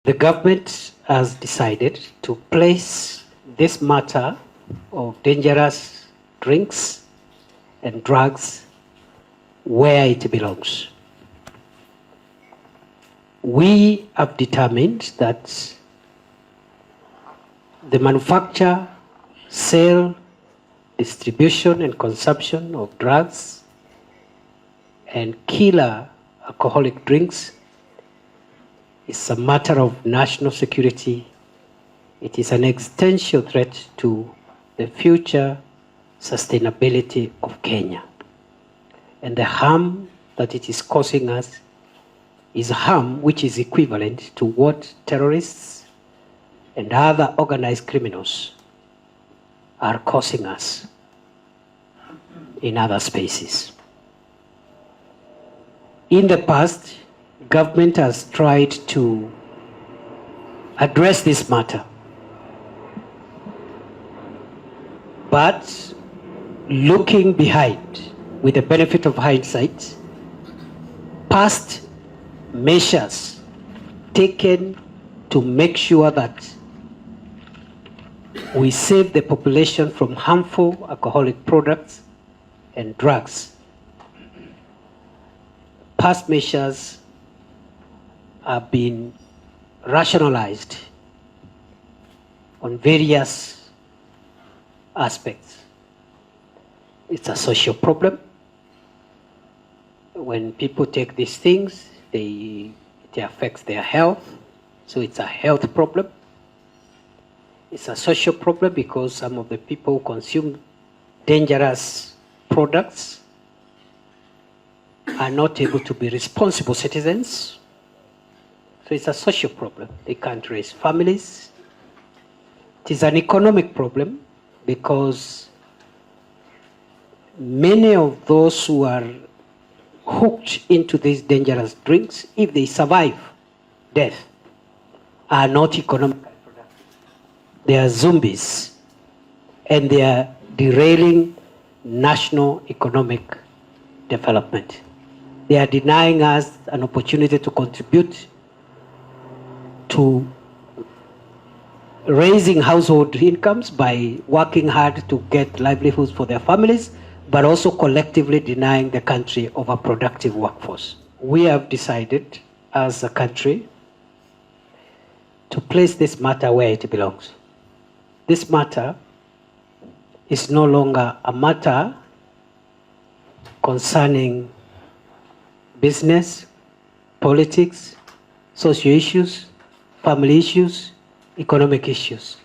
The government has decided to place this matter of dangerous drinks and drugs where it belongs. We have determined that the manufacture, sale, distribution and consumption of drugs and killer alcoholic drinks is a matter of national security. It is an existential threat to the future sustainability of Kenya. And the harm that it is causing us is harm which is equivalent to what terrorists and other organized criminals are causing us in other spaces. In the past, government has tried to address this matter, but looking behind, with the benefit of hindsight, past measures taken to make sure that we save the population from harmful alcoholic products and drugs. Past measures have been rationalized on various aspects. It's a social problem. When people take these things, it affects their health, so it's a health problem. It's a social problem because some of the people who consume dangerous products are not able to be responsible citizens. So it's a social problem. They can't raise families. It is an economic problem because many of those who are hooked into these dangerous drinks, if they survive death, are not economically productive. They are zombies, and they are derailing national economic development. They are denying us an opportunity to contribute to raising household incomes by working hard to get livelihoods for their families, but also collectively denying the country of a productive workforce. We have decided as a country to place this matter where it belongs. This matter is no longer a matter concerning business, politics, social issues, family issues, economic issues.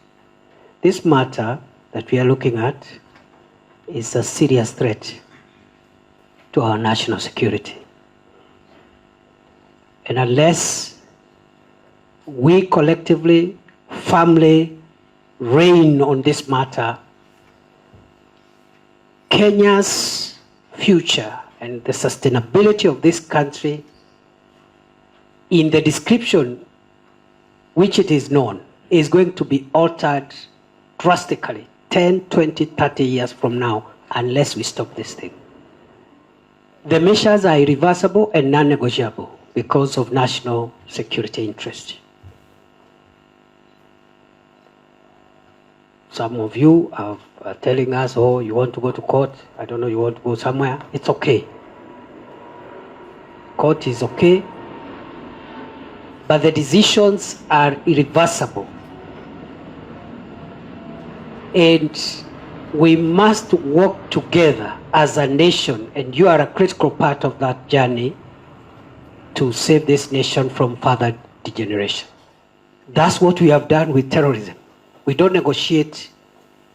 This matter that we are looking at is a serious threat to our national security. And unless we collectively, firmly rein on this matter, Kenya's future and the sustainability of this country in the description which it is known is going to be altered drastically 10, 20, 30 years from now unless we stop this thing. The measures are irreversible and non-negotiable because of national security interest. Some of you are telling us, oh, you want to go to court, I don't know, you want to go somewhere. It's okay. Court is okay, but the decisions are irreversible. And we must work together as a nation, and you are a critical part of that journey to save this nation from further degeneration. That's what we have done with terrorism. We don't negotiate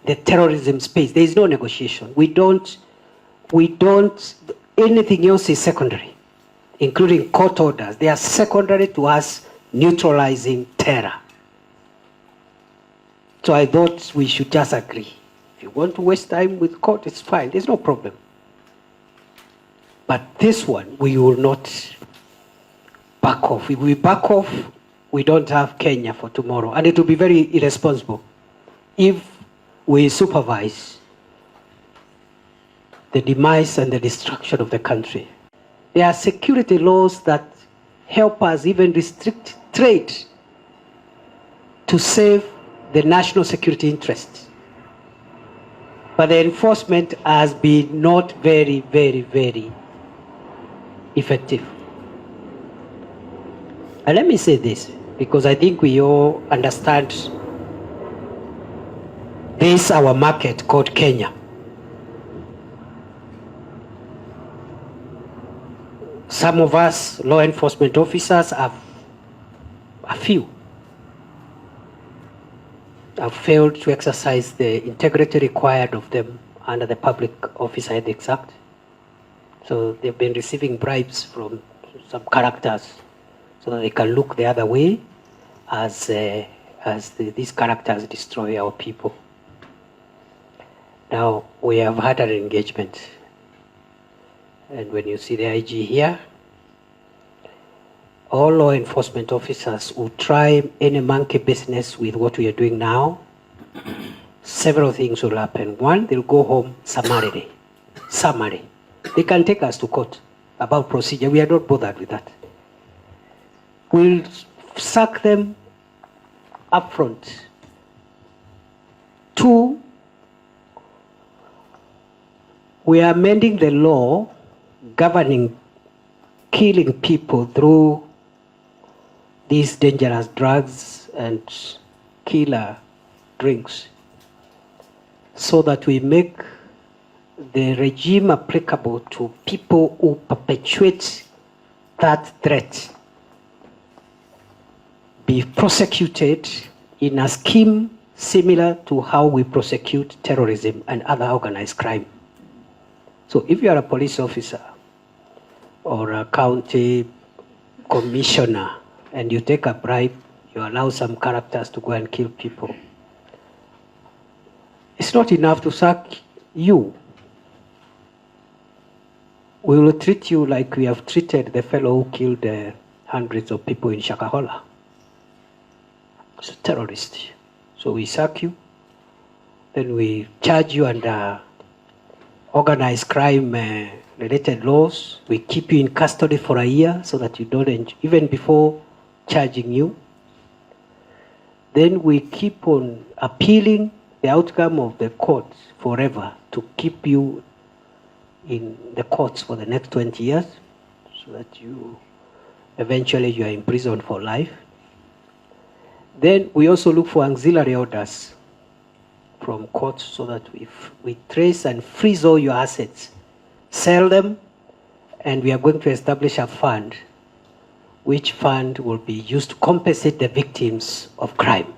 the terrorism space. There is no negotiation. We don't, anything else is secondary, including court orders. They are secondary to us neutralizing terror. So I thought we should just agree. If you want to waste time with court, it's fine. There's no problem. But this one, we will not back off. If we back off, we don't have Kenya for tomorrow. And it will be very irresponsible if we supervise the demise and the destruction of the country. There are security laws that help us even restrict trade to save the national security interests. But the enforcement has been not very, very, very effective. And let me say this, because I think we all understand this our market called Kenya. Some of us law enforcement officers have failed to exercise the integrity required of them under the Public Officer Ethics Act. So they've been receiving bribes from some characters so that they can look the other way as these characters destroy our people. Now, we have had an engagement. And when you see the IG here, all law enforcement officers will try any monkey business with what we are doing now. Several things will happen. One, they'll go home summarily. Summary. They can take us to court about procedure. We are not bothered with that. We'll sack them up front. Two, we are amending the law governing killing people through these dangerous drugs and killer drinks so that we make the regime applicable to people who perpetuate that threat be prosecuted in a scheme similar to how we prosecute terrorism and other organized crime. So if you are a police officer or a county commissioner and you take a bribe, you allow some characters to go and kill people, it's not enough to sack you. We will treat you like we have treated the fellow who killed hundreds of people in Shakahola. It's a terrorist. So we sack you, then we charge you under organized crime related laws. We keep you in custody for a year so that you don't, even before charging you. Then we keep on appealing the outcome of the court forever to keep you in the courts for the next 20 years so that you eventually you are in prison for life. Then we also look for auxiliary orders from courts so that we trace and freeze all your assets, sell them, and we are going to establish a fund, which fund will be used to compensate the victims of crime.